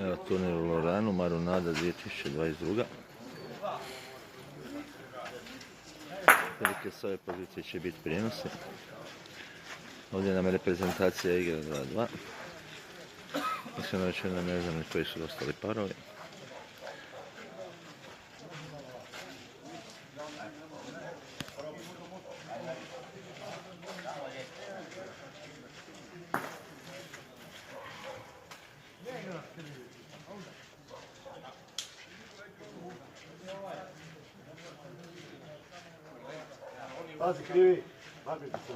Evo turnir u Loranu, Marunada 2022. Velike s ove pozicije će biti prijenosi. Ovdje nam je reprezentacija igra 2-2. Mislim da večer ne znam koji su ostali parovi. Pazi krivi, naprijed se.